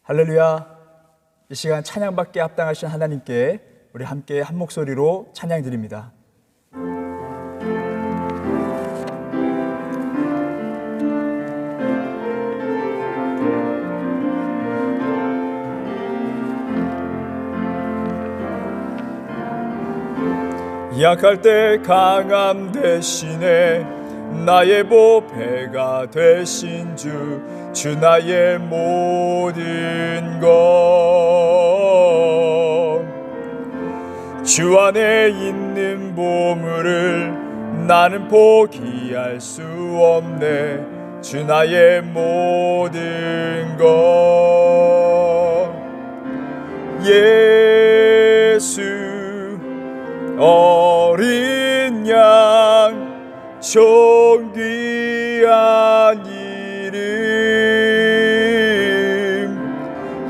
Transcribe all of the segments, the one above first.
할렐루야. 이 시간 찬양받기에 합당하신 하나님께 우리 함께 한 목소리로 찬양 드립니다. 약할 때 강함 대신에 나의 보배가 되신 주 나의 모든 것. 주 안에 있는 보물을 나는 포기할 수 없네. 주 나의 모든 것. 예수 어린 양 존귀한 이름.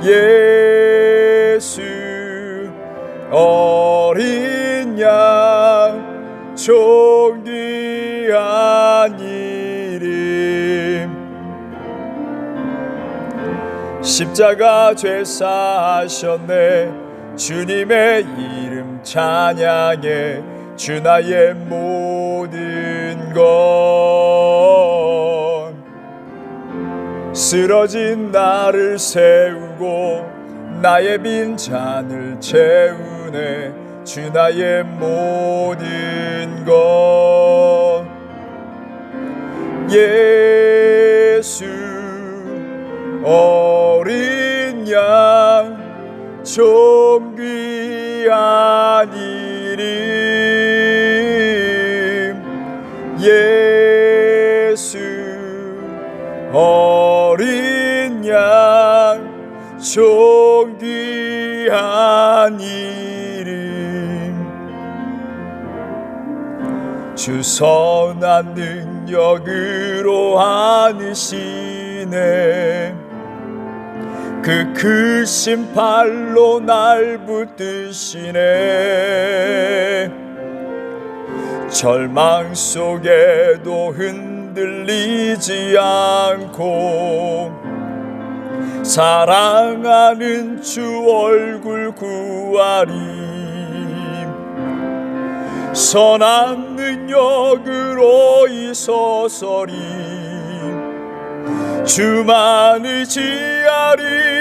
예수 어린 양 존귀한 이름. 십자가 죄사하셨네. 주님의 이름 찬양해. 주 나의 모든 것. 쓰러진 나를 세우고 나의 빈 잔을 채우네. 주 나의 모든 것. 예수 어린 양 존귀한 이름. 예수 어린 양 존귀한 이름. 주 선한 능력으로 안으시네. 그 크신 팔로 날 붙드시네. 절망 속에도 흔들리지 않고 사랑하는 주 얼굴 구하리. 선한 능력으로 이서서리. 주만 의지하리.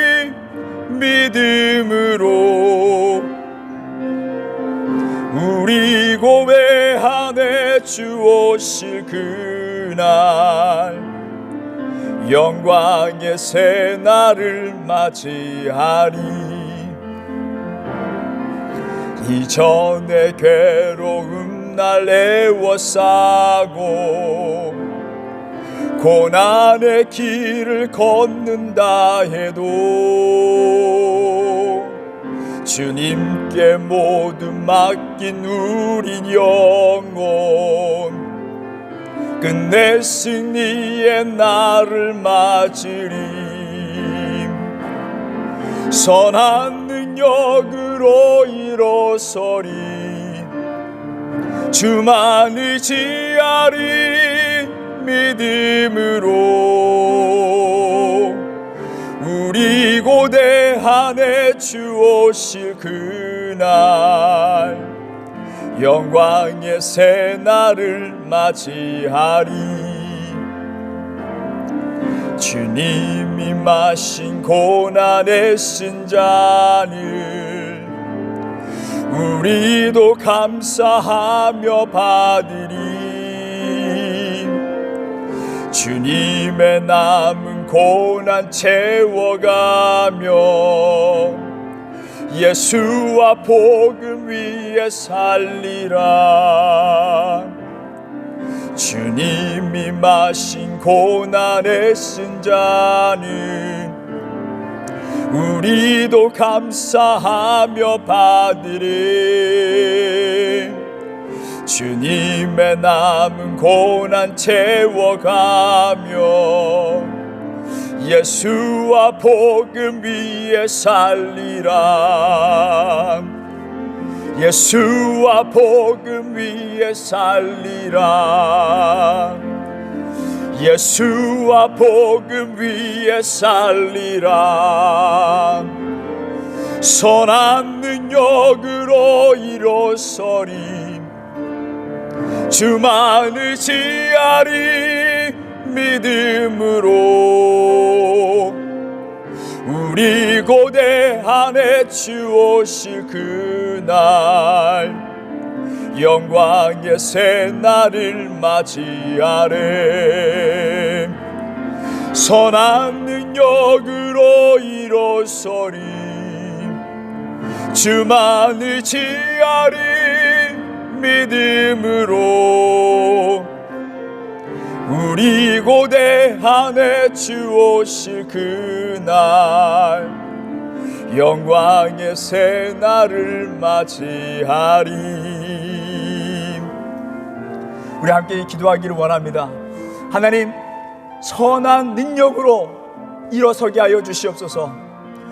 믿음으로 우리 고뇌 안에 주 오실 그날 영광의 새 날을 맞이하리. 이전의 괴로움 날 애워싸고 고난의 길을 걷는다 해도 주님께 모두 맡긴 우린 영혼 끝내 승리의 날을 맞으리. 선한 능력으로 일어서리. 주만 의지하리. 믿음으로 우리 고대 안에 주 오실 그날 영광의 새 날을 맞이하리. 주님이 마신 고난의 신잔을 우리도 감사하며 받으리. 주님의 남은 고난 채워가며 예수와 복음 위에 살리라. 주님이 마신 고난의 신잔은 우리도 감사하며 받으리. 주님의 남은 고난 채워가며 예수와 복음 위에 살리라. 예수와 복음 위에 살리라. 예수와 복음 위에 살리라. 선한 능력으로 일어서리. 주만을 지하리 믿음으로. 우리 고대 안에 주 오실 그날 영광의 새날을 맞이하래. 선한 능력으로 일어서리. 주만을 지하리 믿음으로. 우리 고대 안에 주 오실 그날 영광의 새날을 맞이하리. 우리 함께 기도하기를 원합니다. 하나님, 선한 능력으로 일어서게 하여 주시옵소서.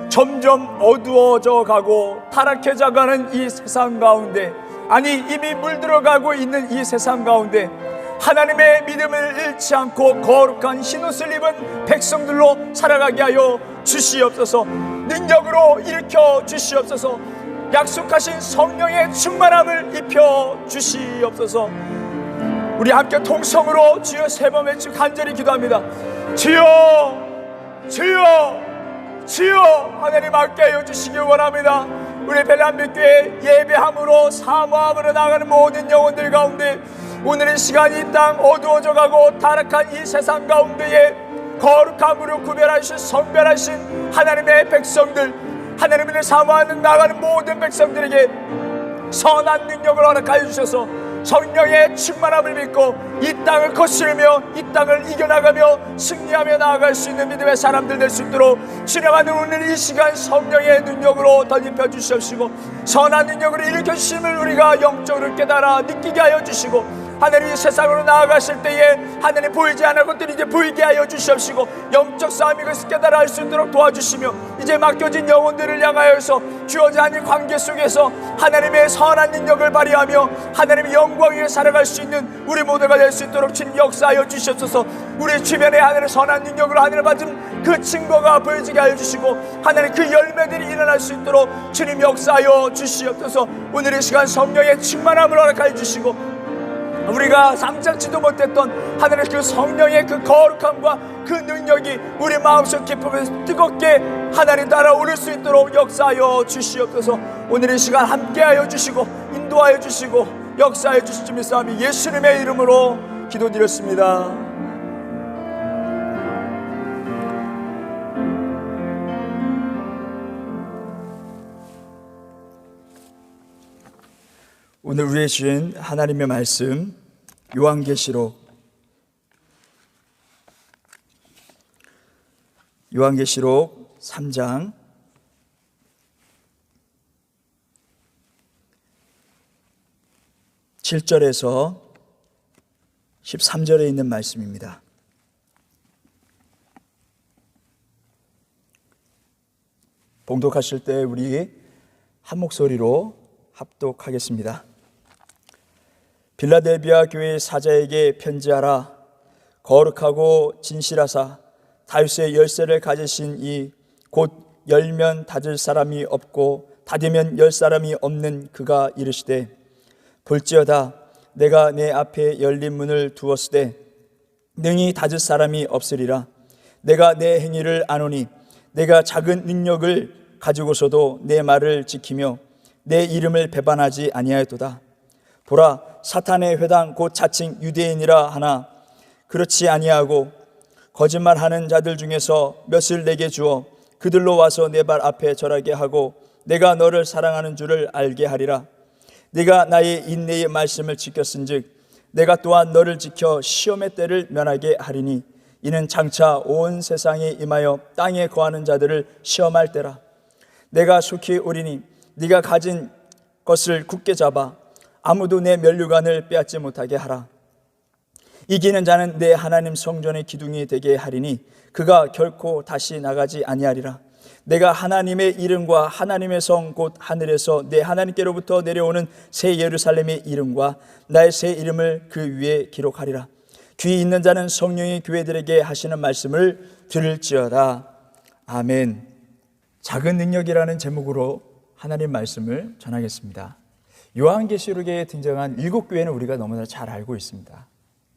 점점 어두워져 가고 타락해져 가는 이 세상 가운데, 아니 이미 물들어가고 있는 이 세상 가운데 하나님의 믿음을 잃지 않고 거룩한 흰옷을 입은 백성들로 살아가게 하여 주시옵소서. 능력으로 일으켜 주시옵소서. 약속하신 성령의 충만함을 입혀 주시옵소서. 우리 함께 통성으로 주여 세 번 외치고 간절히 기도합니다. 주여, 주여, 주여. 하나님 함께 하여 주시길 원합니다. 우리 벨람빛교회 예배함으로 사모함으로 나가는 모든 영혼들 가운데 오늘의 시간이 이 땅 어두워져 가고 타락한 이 세상 가운데에 거룩함으로 구별하신 선별하신 하나님의 백성들, 하나님을 사모하는 나가는 모든 백성들에게 선한 능력을 허락하여 주셔서 성령의 충만함을 믿고 이 땅을 거스르며 이 땅을 이겨나가며 승리하며 나아갈 수 있는 믿음의 사람들 될 수 있도록 지나가는 오늘 이 시간 성령의 능력으로 덧입혀 주시옵시고 선한 능력으로 일으켜 주심을 우리가 영적으로 깨달아 느끼게 하여 주시고 하나님이 세상으로 나아가실 때에 하나님 보이지 않을 것들이 이제 보이게 하여 주시옵시고 영적 싸움이 것을 깨달아 알 수 있도록 도와주시며 이제 맡겨진 영혼들을 향하여서 주어진 하나님 관계 속에서 하나님의 선한 능력을 발휘하며 하나님의 영광 위에 살아갈 수 있는 우리 모두가 될 수 있도록 주님 역사하여 주시옵소서. 우리 주변에 하나님의 선한 능력으로 하나님을 받은 그 증거가 보여지게 하여 주시고 하나님 그 열매들이 일어날 수 있도록 주님 역사하여 주시옵소서. 오늘 이 시간 성령의 충만함을 허락하여 주시고 우리가 상상치도 못했던 하늘의 그 성령의 그 거룩함과 그 능력이 우리 마음속 깊음에서 뜨겁게 하나님 따라 오를 수 있도록 역사하여 주시옵소서. 오늘 이 시간 함께하여 주시고 인도하여 주시고 역사하여 주시지 믿사오니 예수님의 이름으로 기도드렸습니다. 오늘 우리에게 주신 하나님의 말씀 요한계시록 3장 7절에서 13절에 있는 말씀입니다. 봉독하실 때 우리 한 목소리로 합독하겠습니다. 빌라델비아 교회 사자에게 편지하라. 거룩하고 진실하사 다윗의 열쇠를 가지신 이 곧 열면 닫을 사람이 없고 닫으면 열 사람이 없는 그가 이르시되 볼지어다 내가 내 앞에 열린 문을 두었으되 능히 닫을 사람이 없으리라. 내가 내 행위를 아노니 내가 작은 능력을 가지고서도 내 말을 지키며 내 이름을 배반하지 아니하였도다. 보라, 사탄의 회당 곧 자칭 유대인이라 하나 그렇지 아니하고 거짓말하는 자들 중에서 몇을 내게 주어 그들로 와서 내 발 앞에 절하게 하고 내가 너를 사랑하는 줄을 알게 하리라. 네가 나의 인내의 말씀을 지켰은즉 내가 또한 너를 지켜 시험의 때를 면하게 하리니 이는 장차 온 세상에 임하여 땅에 거하는 자들을 시험할 때라. 내가 속히 오리니 네가 가진 것을 굳게 잡아 아무도 내 면류관을 빼앗지 못하게 하라. 이기는 자는 내 하나님 성전의 기둥이 되게 하리니 그가 결코 다시 나가지 아니하리라. 내가 하나님의 이름과 하나님의 성 곧 하늘에서 내 하나님께로부터 내려오는 새 예루살렘의 이름과 나의 새 이름을 그 위에 기록하리라. 귀 있는 자는 성령이 교회들에게 하시는 말씀을 들을지어다. 아멘. 작은 능력이라는 제목으로 하나님 말씀을 전하겠습니다. 요한계시록에 등장한 7교회는 우리가 너무나 잘 알고 있습니다.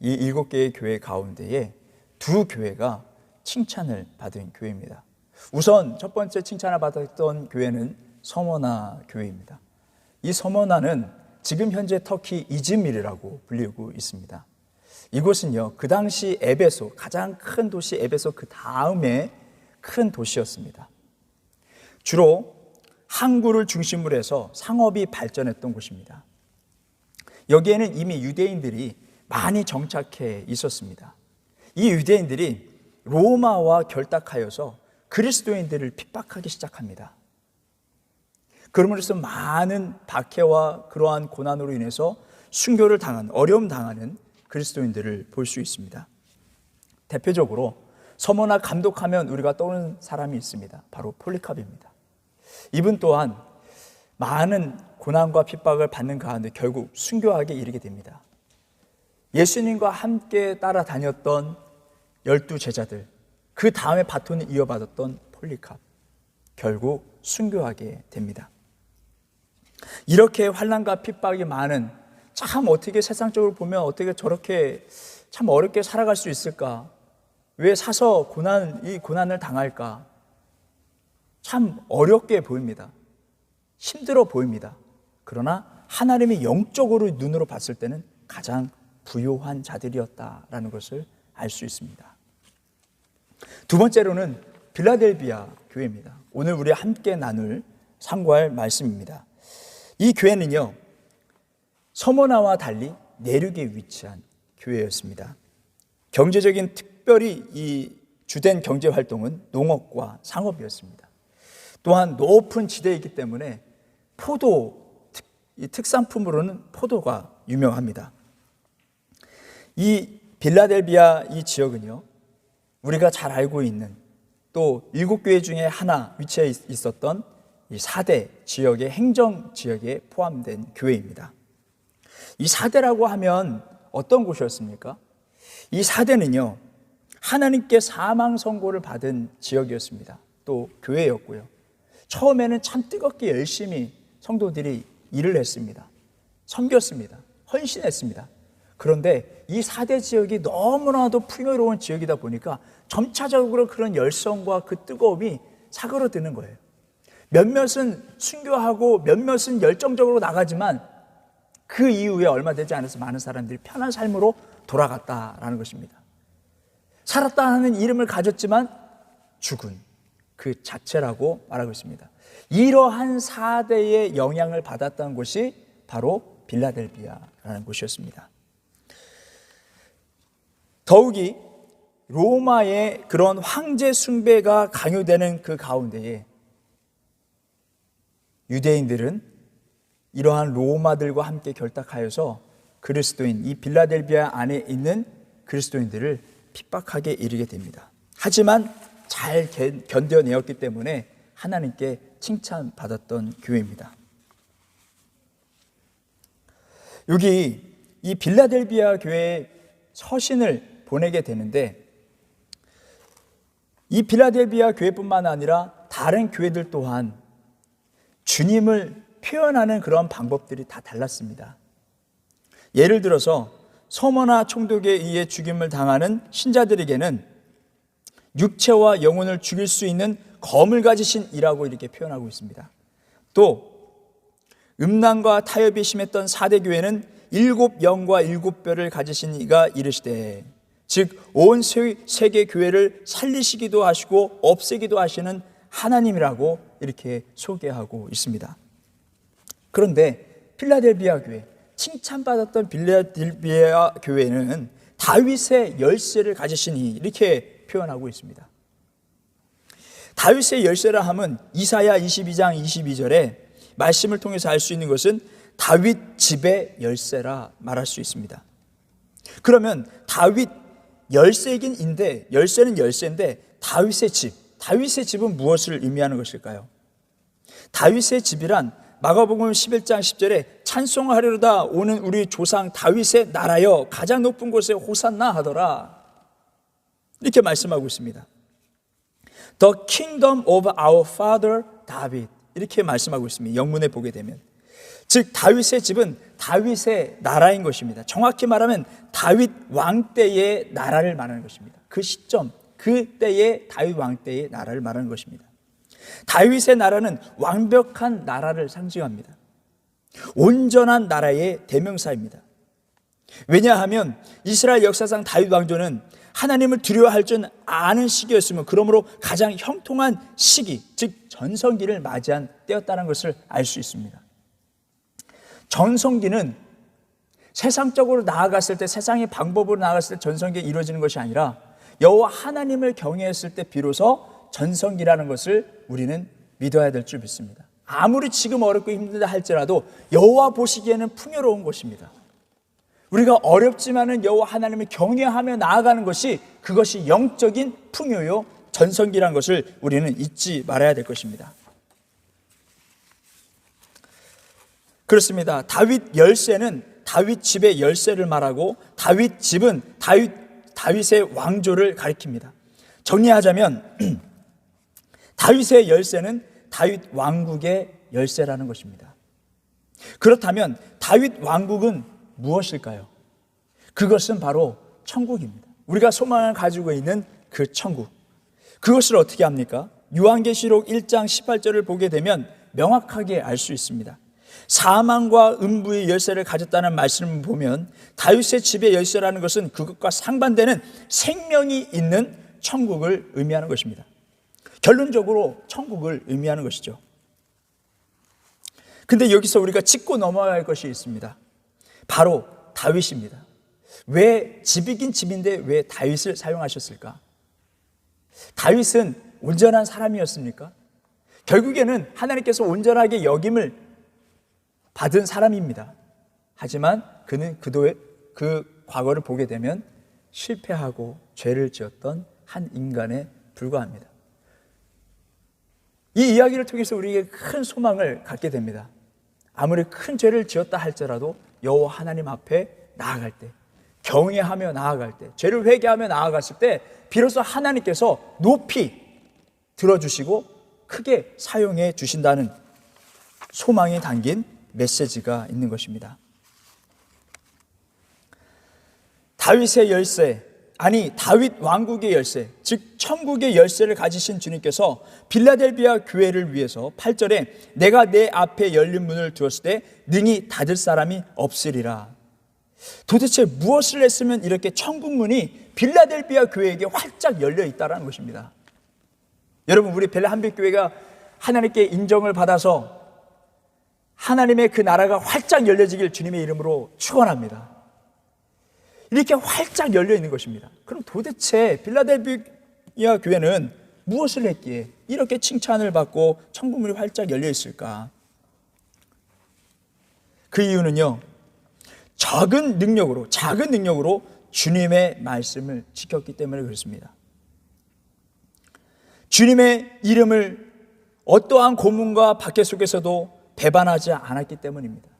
이 7개의 교회 가운데에 2교회가 칭찬을 받은 교회입니다. 우선 첫 번째 칭찬을 받았던 교회는 서머나 교회입니다. 이 서머나는 지금 현재 터키 이즈밀이라고 불리고 있습니다. 이곳은요, 그 당시 에베소, 가장 큰 도시 에베소 그 다음에 큰 도시였습니다. 주로 항구를 중심으로 해서 상업이 발전했던 곳입니다. 여기에는 이미 유대인들이 많이 정착해 있었습니다. 이 유대인들이 로마와 결탁하여서 그리스도인들을 핍박하기 시작합니다. 그러므로서 많은 박해와 그러한 고난으로 인해서 순교를 당한, 어려움 당하는 그리스도인들을 볼 수 있습니다. 대표적으로 서머나 감독하면 우리가 떠오르는 사람이 있습니다. 바로 폴리캅입니다. 이분 또한 많은 고난과 핍박을 받는 가운데 결국 순교하게 이르게 됩니다. 예수님과 함께 따라다녔던 12제자들, 그 다음에 바톤을 이어받았던 폴리캅, 결국 순교하게 됩니다. 이렇게 환난과 핍박이 많은, 참 어떻게 세상적으로 보면 어떻게 저렇게 참 어렵게 살아갈 수 있을까? 왜 사서 이 고난을 당할까? 참 어렵게 보입니다. 힘들어 보입니다. 그러나 하나님이 영적으로 눈으로 봤을 때는 가장 부요한 자들이었다라는 것을 알 수 있습니다. 두 번째로는 빌라델비아 교회입니다. 오늘 우리 함께 상고할 말씀입니다. 이 교회는요, 서머나와 달리 내륙에 위치한 교회였습니다. 경제적인 특별히 이 주된 경제 활동은 농업과 상업이었습니다. 또한 높은 지대에 있기 때문에 이 특산품으로는 포도가 유명합니다. 이 빌라델비아 이 지역은요, 우리가 잘 알고 있는 또 7교회 중에 하나 위치해 있었던 이 4대 지역의 행정 지역에 포함된 교회입니다. 이 4대라고 하면 어떤 곳이었습니까? 이 4대는요, 하나님께 사망 선고를 받은 지역이었습니다. 또 교회였고요. 처음에는 참 뜨겁게 열심히 성도들이 일을 했습니다. 섬겼습니다. 헌신했습니다. 그런데 이 4대 지역이 너무나도 풍요로운 지역이다 보니까 점차적으로 그런 열성과 그 뜨거움이 사그러드는 거예요. 몇몇은 순교하고 몇몇은 열정적으로 나가지만 그 이후에 얼마 되지 않아서 많은 사람들이 편한 삶으로 돌아갔다라는 것입니다. 살았다 하는 이름을 가졌지만 죽은 그 자체라고 말하고 있습니다. 이러한 4대의 영향을 받았던 곳이 바로 빌라델비아라는 곳이었습니다. 더욱이 로마의 그런 황제 숭배가 강요되는 그 가운데에 유대인들은 이러한 로마들과 함께 결탁하여서 그리스도인, 이 빌라델비아 안에 있는 그리스도인들을 핍박하게 이르게 됩니다. 하지만 잘 견뎌내었기 때문에 하나님께 칭찬받았던 교회입니다. 여기 이 빌라델비아 교회에 서신을 보내게 되는데, 이 빌라델비아 교회뿐만 아니라 다른 교회들 또한 주님을 표현하는 그런 방법들이 다 달랐습니다. 예를 들어서 서머나 총독에 의해 죽임을 당하는 신자들에게는 육체와 영혼을 죽일 수 있는 검을 가지신 이라고 이렇게 표현하고 있습니다. 또 음란과 타협이 심했던 4대 교회는 7영과 7뼈를 가지신 이가 이르시되, 즉 온 세계 교회를 살리시기도 하시고 없애기도 하시는 하나님이라고 이렇게 소개하고 있습니다. 그런데 빌라델비아 교회, 칭찬받았던 빌라델비아 교회는 다윗의 열쇠를 가지시니 이렇게 표현하고 있습니다. 다윗의 열쇠라 함은 이사야 22장 22절에 말씀을 통해서 알 수 있는 것은 다윗 집의 열쇠라 말할 수 있습니다. 그러면 다윗 열쇠이긴 인데, 열쇠는 열쇠인데 다윗의 집은 무엇을 의미하는 것일까요? 다윗의 집이란 마가복음 11장 10절에 찬송하려다 오는 우리 조상 다윗의 나라여 가장 높은 곳에 호산나 하더라, 이렇게 말씀하고 있습니다. The kingdom of our father David, 이렇게 말씀하고 있습니다. 영문에 보게 되면, 즉 다윗의 집은 다윗의 나라인 것입니다. 정확히 말하면 다윗 왕 때의 나라를 말하는 것입니다. 그 시점, 그 때의 다윗 왕 때의 나라를 말하는 것입니다. 다윗의 나라는 완벽한 나라를 상징합니다. 온전한 나라의 대명사입니다. 왜냐하면 이스라엘 역사상 다윗 왕조는 하나님을 두려워할 줄 아는 시기였으며, 그러므로 가장 형통한 시기, 즉 전성기를 맞이한 때였다는 것을 알 수 있습니다. 전성기는 세상적으로 나아갔을 때, 세상의 방법으로 나아갔을 때 전성기가 이루어지는 것이 아니라 여호와 하나님을 경외했을 때 비로소 전성기라는 것을 우리는 믿어야 될 줄 믿습니다. 아무리 지금 어렵고 힘들다 할지라도 여호와 보시기에는 풍요로운 것입니다. 우리가 어렵지만은 여호와 하나님을 경외하며 나아가는 것이, 그것이 영적인 풍요요 전성기라는 것을 우리는 잊지 말아야 될 것입니다. 그렇습니다. 다윗 열쇠는 다윗 집의 열쇠를 말하고, 다윗 집은 다윗의 왕조를 가리킵니다. 정리하자면 다윗의 열쇠는 다윗 왕국의 열쇠라는 것입니다. 그렇다면 다윗 왕국은 무엇일까요? 그것은 바로 천국입니다. 우리가 소망을 가지고 있는 그 천국, 그것을 어떻게 합니까? 요한계시록 1장 18절을 보게 되면 명확하게 알 수 있습니다. 사망과 음부의 열쇠를 가졌다는 말씀을 보면 다윗의 집의 열쇠라는 것은 그것과 상반되는 생명이 있는 천국을 의미하는 것입니다. 결론적으로 천국을 의미하는 것이죠. 근데 여기서 우리가 짚고 넘어가야 할 것이 있습니다. 바로 다윗입니다. 왜 집이긴 집인데 왜 다윗을 사용하셨을까? 다윗은 온전한 사람이었습니까? 결국에는 하나님께서 온전하게 여김을 받은 사람입니다. 하지만 그는 그 과거를 보게 되면 실패하고 죄를 지었던 한 인간에 불과합니다. 이 이야기를 통해서 우리에게 큰 소망을 갖게 됩니다. 아무리 큰 죄를 지었다 할지라도 여호와 하나님 앞에 나아갈 때, 경외하며 나아갈 때, 죄를 회개하며 나아갔을 때 비로소 하나님께서 높이 들어주시고 크게 사용해 주신다는 소망이 담긴 메시지가 있는 것입니다. 다윗의 열쇠, 아니 다윗 왕국의 열쇠, 즉 천국의 열쇠를 가지신 주님께서 빌라델비아 교회를 위해서 8절에 내가 내 앞에 열린 문을 두었을 때 능히 닫을 사람이 없으리라. 도대체 무엇을 했으면 이렇게 천국 문이 빌라델비아 교회에게 활짝 열려 있다는 것입니다. 여러분, 우리 벨라한빛교회가 하나님께 인정을 받아서 하나님의 그 나라가 활짝 열려지길 주님의 이름으로 축원합니다. 이렇게 활짝 열려 있는 것입니다. 그럼 도대체 빌라델비아 교회는 무엇을 했기에 이렇게 칭찬을 받고 천국문이 활짝 열려 있을까? 그 이유는요, 작은 능력으로 주님의 말씀을 지켰기 때문에 그렇습니다. 주님의 이름을 어떠한 고문과 박해 속에서도 배반하지 않았기 때문입니다.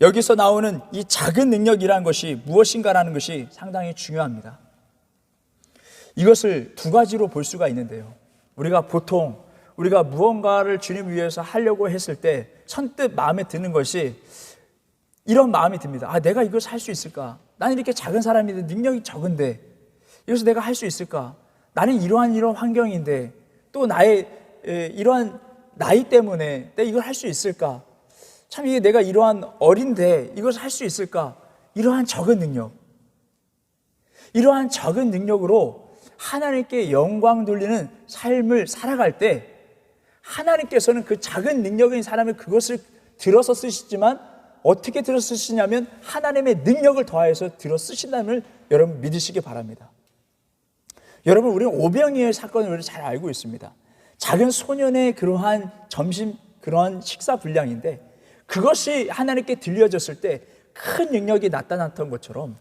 여기서 나오는 이 작은 능력이라는 것이 무엇인가라는 것이 상당히 중요합니다. 이것을 두 가지로 볼 수가 있는데요, 우리가 무언가를 주님 위해서 하려고 했을 때 선뜻 마음에 드는 것이 이런 마음이 듭니다. 내가 이것을 할 수 있을까? 나는 이렇게 작은 사람인데 능력이 적은데 이것을 내가 할 수 있을까? 나는 이러한 환경인데 또 나의 이러한 나이 때문에 내가 이걸 할 수 있을까? 참, 이게 내가 이러한 어린데 이것을 할 수 있을까? 이러한 적은 능력으로 하나님께 영광 돌리는 삶을 살아갈 때 하나님께서는 그 작은 능력인 사람을 그것을 들어서 쓰시지만 어떻게 들어 쓰시냐면 하나님의 능력을 더하여서 들어 쓰신다는 여러분 믿으시기 바랍니다. 여러분, 우리는 오병이의 사건을 잘 알고 있습니다. 작은 소년의 그러한 그러한 식사 분량인데 그것이 하나님께 들려졌을 때 큰 능력이 나타났던 것처럼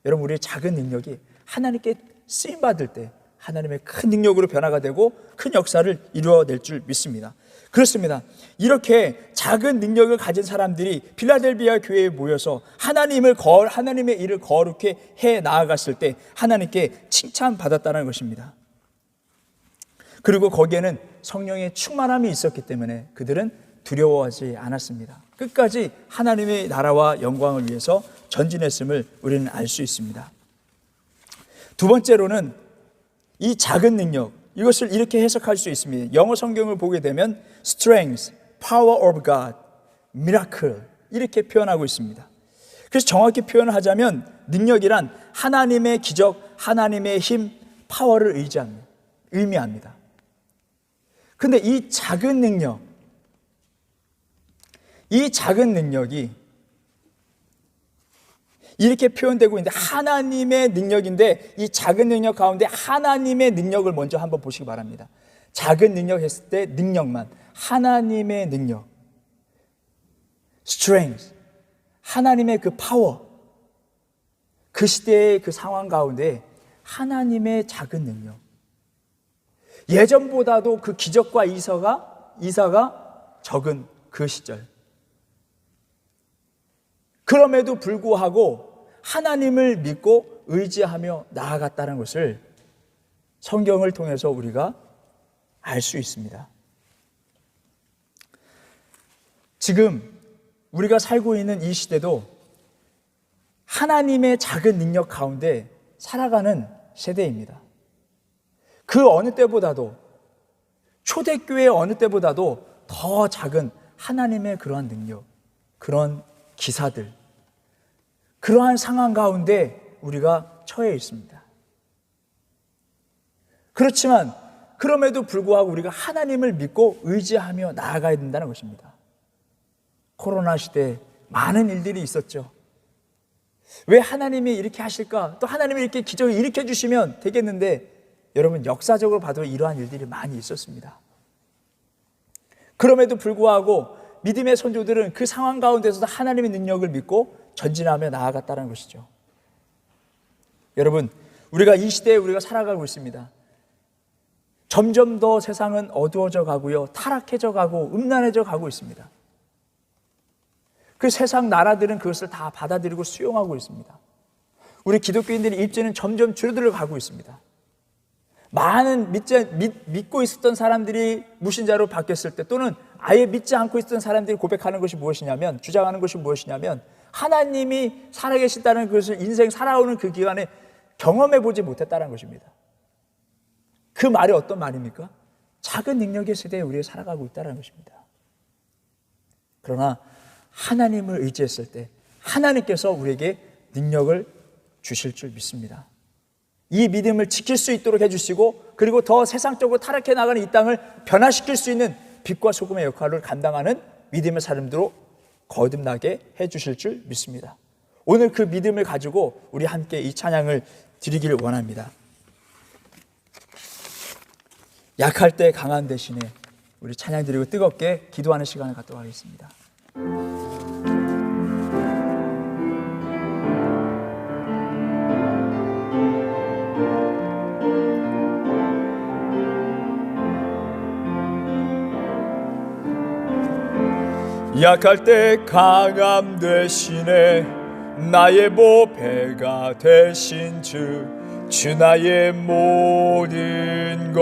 여러분, 우리의 작은 능력이 하나님께 쓰임받을 때 하나님의 큰 능력으로 변화가 되고 큰 역사를 이루어낼 줄 믿습니다. 그렇습니다. 이렇게 작은 능력을 가진 사람들이 필라델비아 교회에 모여서 하나님의 일을 거룩히 해 나아갔을 때 하나님께 칭찬받았다는 것입니다. 그리고 거기에는 성령의 충만함이 있었기 때문에 그들은 두려워하지 않았습니다. 끝까지 하나님의 나라와 영광을 위해서 전진했음을 우리는 알 수 있습니다. 두 번째로는 이 작은 능력, 이것을 이렇게 해석할 수 있습니다. 영어 성경을 보게 되면 strength, power of God, miracle 이렇게 표현하고 있습니다. 그래서 정확히 표현을 하자면 능력이란 하나님의 기적, 하나님의 힘, 파워를 의미합니다. 근데 이 작은 능력이 이렇게 표현되고 있는데 하나님의 능력인데 이 작은 능력 가운데 하나님의 능력을 먼저 한번 보시기 바랍니다. 작은 능력 했을 때 능력만, 하나님의 능력, strength, 하나님의 그 파워, 그 시대의 그 상황 가운데 하나님의 작은 능력, 예전보다도 그 기적과 이사가 적은 그 시절, 그럼에도 불구하고 하나님을 믿고 의지하며 나아갔다는 것을 성경을 통해서 우리가 알 수 있습니다. 지금 우리가 살고 있는 이 시대도 하나님의 작은 능력 가운데 살아가는 세대입니다. 그 어느 때보다도, 초대교회 어느 때보다도 더 작은 하나님의 그러한 능력, 그런 기사들, 그러한 상황 가운데 우리가 처해 있습니다. 그렇지만 그럼에도 불구하고 우리가 하나님을 믿고 의지하며 나아가야 된다는 것입니다. 코로나 시대에 많은 일들이 있었죠. 왜 하나님이 이렇게 하실까? 또 하나님이 이렇게 기적을 일으켜 주시면 되겠는데, 여러분 역사적으로 봐도 이러한 일들이 많이 있었습니다. 그럼에도 불구하고 믿음의 선조들은 그 상황 가운데서도 하나님의 능력을 믿고 전진하며 나아갔다는 것이죠. 여러분, 우리가 이 시대에 우리가 살아가고 있습니다. 점점 더 세상은 어두워져 가고요, 타락해져 가고 음란해져 가고 있습니다. 그 세상 나라들은 그것을 다 받아들이고 수용하고 있습니다. 우리 기독교인들의 입지는 점점 줄어들어 가고 있습니다. 많은 믿고 있었던 사람들이 무신자로 바뀌었을 때, 또는 아예 믿지 않고 있었던 사람들이 고백하는 것이 무엇이냐면, 주장하는 것이 무엇이냐면, 하나님이 살아계시다는 것을 인생 살아오는 그 기간에 경험해 보지 못했다는 것입니다. 그 말이 어떤 말입니까? 작은 능력의 세대에 우리가 살아가고 있다는 것입니다. 그러나 하나님을 의지했을 때 하나님께서 우리에게 능력을 주실 줄 믿습니다. 이 믿음을 지킬 수 있도록 해주시고, 그리고 더 세상적으로 타락해 나가는 이 땅을 변화시킬 수 있는 빛과 소금의 역할을 감당하는 믿음의 사람들로 거듭나게 해주실 줄 믿습니다. 오늘 그 믿음을 가지고 우리 함께 이 찬양을 드리기를 원합니다. 약할 때 강한 대신에 우리 찬양 드리고 뜨겁게 기도하는 시간을 갖도록 하겠습니다. 약할 때 강함 대신에 나의 보배가 되신 주 나의 모든 것,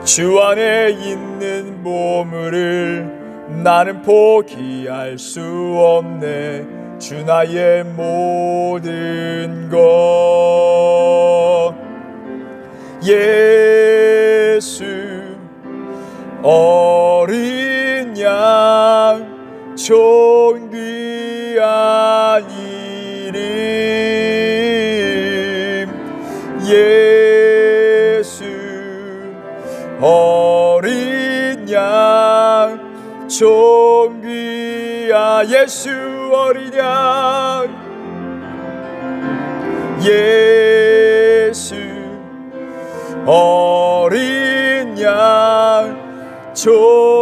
주 안에 있는 보물을 나는 포기할 수 없네. 주 나의 모든 것, 예수 어린 양 존귀한 이름, 예수 어린 양 존귀한, 예수 어린 양, 예수 어린 양 존귀한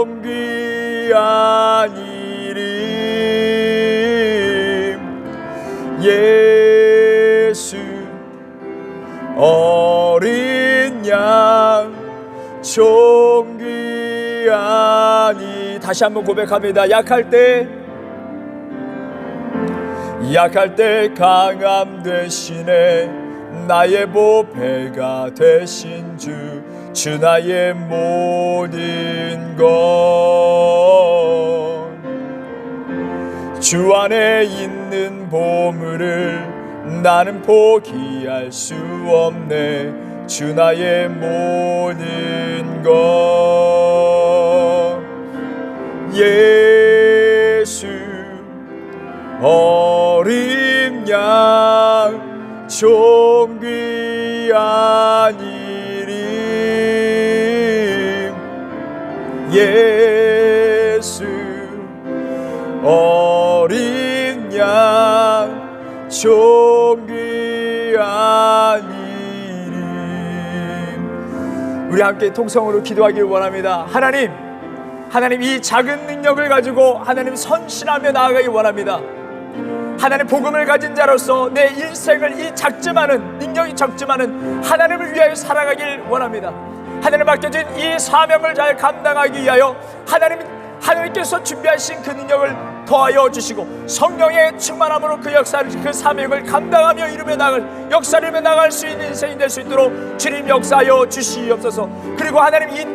이름, 예수 예수 어린 양 존귀하니. 다시 한번 고백합니다. 약할 때 강함 대신에 나의 보배가 되신 주 나의 모든 것. 주 안에 있는 보물을 나는 포기할 수 없네. 주 나의 모든 것. 예수 어린 양 존귀한 이름. 예수 어린 양 존귀한 이름. 우리 함께 통성으로 기도하길 원합니다. 하나님 이 작은 능력을 가지고 하나님 선신하며 나아가길 원합니다. 하나님 복음을 가진 자로서 내 인생을 이 작지만은 능력이 적지만은 하나님을 위하여 살아가길 원합니다. 하나님 맡겨진 이 사명을 잘 감당하기 위하여 하나님께서 준비하신 그 능력을 더하여 주시고 성령의 충만함으로 그 역사를, 그 사명을 감당하며 이루며 나갈 수 있는 인생이 될 수 있도록 주님 역사하여 주시옵소서. 그리고 하나님이 이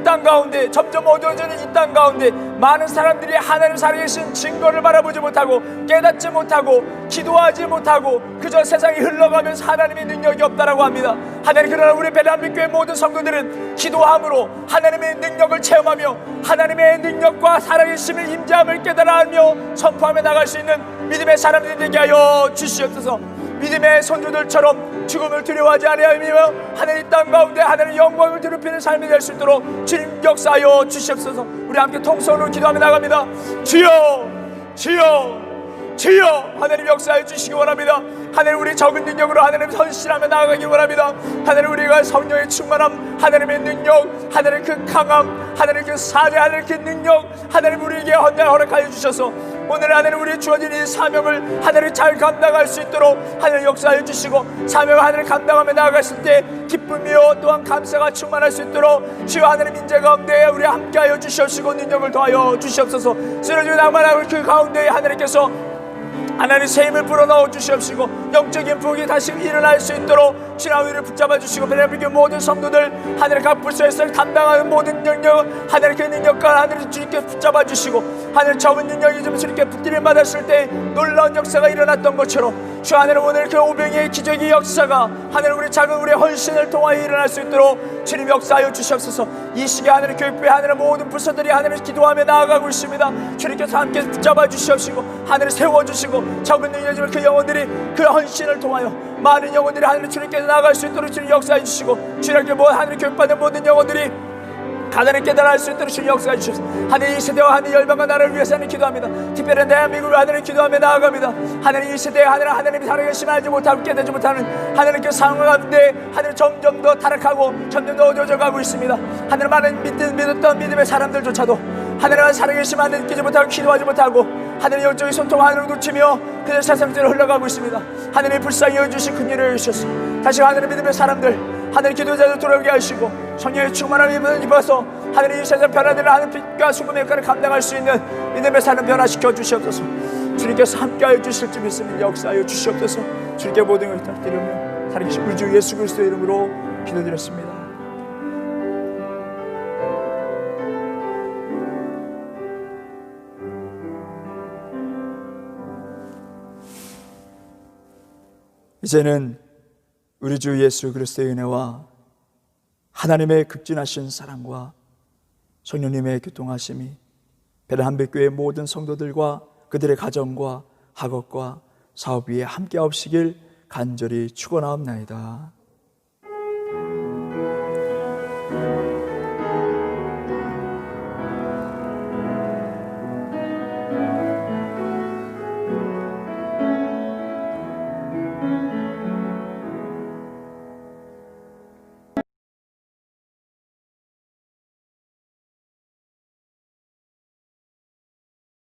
땅 가운데 점점 어두워지는 이 땅 가운데 많은 사람들이 하나님 살아계신 증거를 바라보지 못하고 깨닫지 못하고 기도하지 못하고 그저 세상이 흘러가면서 하나님의 능력이 없다라고 합니다. 하나님, 그러나 우리 베레한빛교회 모든 성도들은 기도함으로 하나님의 능력을 체험하며 하나님의 능력과 살아계심을 임재함을 깨달아하며 선포하며 나갈 수 있는 믿음의 사람들이 되게 하여 주시옵소서. 믿음의 선조들처럼 죽음을 두려워하지 아니하며 하나님 땅 가운데 하나님의 영광을 드높이는 삶이 될 수 있도록 주님 역사하여 주시옵소서. 우리 함께 통성으로 기도하며 나갑니다. 주여 주여 주여, 하나님 역사해 주시기 원합니다. 하나님, 우리 적은 능력으로 하나님 선실하며 나아가기 원합니다. 하나님, 우리가 성령의 충만함, 하나님의 능력, 하나님 그 강함, 하나님 그 사제, 하나님 그 능력, 하나님 우리에게 허락하여 주셔서 오늘 하나님 우리 주어진 이 사명을 하나님 잘 감당할 수 있도록 하나님 역사해 주시고, 사명을 하나님 감당하며 나아갔을 때 기쁨이요 또한 감사가 충만할 수 있도록 주여 하나님 인재 가운데 우리 함께하여 주시옵시고 능력을 더하여 주시옵소서. 쓰러지고 낭만하고 그 가운데 하나님께서 하나님 새 힘을 불어넣어 주시옵시고 영적인 부흥이 다시 일어날 수 있도록 주님 우리를 붙잡아 주시고 베레한빛교회 모든 성도들 하나님 각 부서에서 담당하는 모든 능력, 하나님 그 능력과 하나님 주님께 붙잡아 주시고 하나님 적은 능력이 좀 주님께 붙들림 받았을 때 놀라운 역사가 일어났던 것처럼 주 하나님 오늘 그 오병이의 기적의 역사가 하나님 우리 작은 우리의 헌신을 통하여 일어날 수 있도록 주님 역사하여 주시옵소서. 이 시기에 하나님 교육부의 하나님 모든 부서들이 하나님 기도하며 나아가고 있습니다. 주님께서 함께 붙잡아 주시옵시고 하나님 세워주시고 적은 능력이지만 그 영혼들이 그 헌신을 통하여 많은 영혼들이 하나님 주님께서 나아갈 수 있도록 주님 역사해 주시고 주님께 하나님 교육받는 모든 영혼들이 하나님 깨달을 수 있도록 주님 역사해 주셔서 하나님 이 세대와 하나님 열방과 나라를 위해서 하나님 기도합니다. 특별히 대한민국을 하나님 기도하며 나아갑니다. 하나님 이 세대에 하나님이 살아계심을 알지 못하고 깨닫지 못하는 하나님 그 상황 가운데 하나님 점점 더 타락하고 점점 더 어두워져 가고 있습니다. 하나님 많은 믿었던 믿음의 사람들조차도 하나님의 살아계심을 느끼지 못하고 기도하지 못하고 하나님 영적인 손톱 하늘을 놓치며 그들 세상대로 흘러가고 있습니다. 하나님 불쌍히 여주신 큰 일을 주셔서 다시 하나님 믿음의 사람들 하나님 기도자들 돌아오게 하시고 성령의 충만함을 입어서 하나님 이 세상 변화되는 하나님 빛과 수금의 역할을 감당할 수 있는 믿음의 삶을 변화시켜 주시옵소서. 주님께서 함께하여 주실 줄 믿습니다. 역사하여 주시옵소서. 주님께 모든 걸 부탁드리며 살아계신 우리 주 예수 그리스도의 이름으로 기도드렸습니다. 이제는 우리 주 예수 그리스도의 은혜와 하나님의 극진하신 사랑과 성령님의 교통하심이 베레한빛교회 모든 성도들과 그들의 가정과 학업과 사업 위에 함께 없으길 간절히 축원하옵나이다.